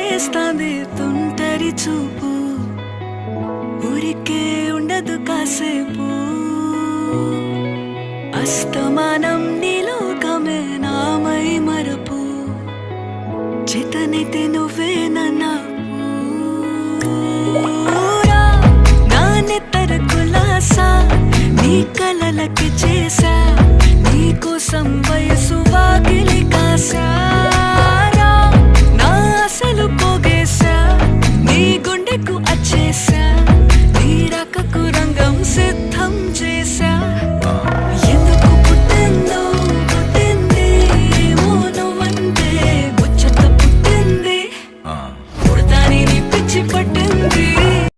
చేస్తాంది తుంటరి చూపు, ఊరికే ఉండదు కాసేపు. అస్తమానం నీలోకమే నామై మరపు, చేతనైతే నువ్వే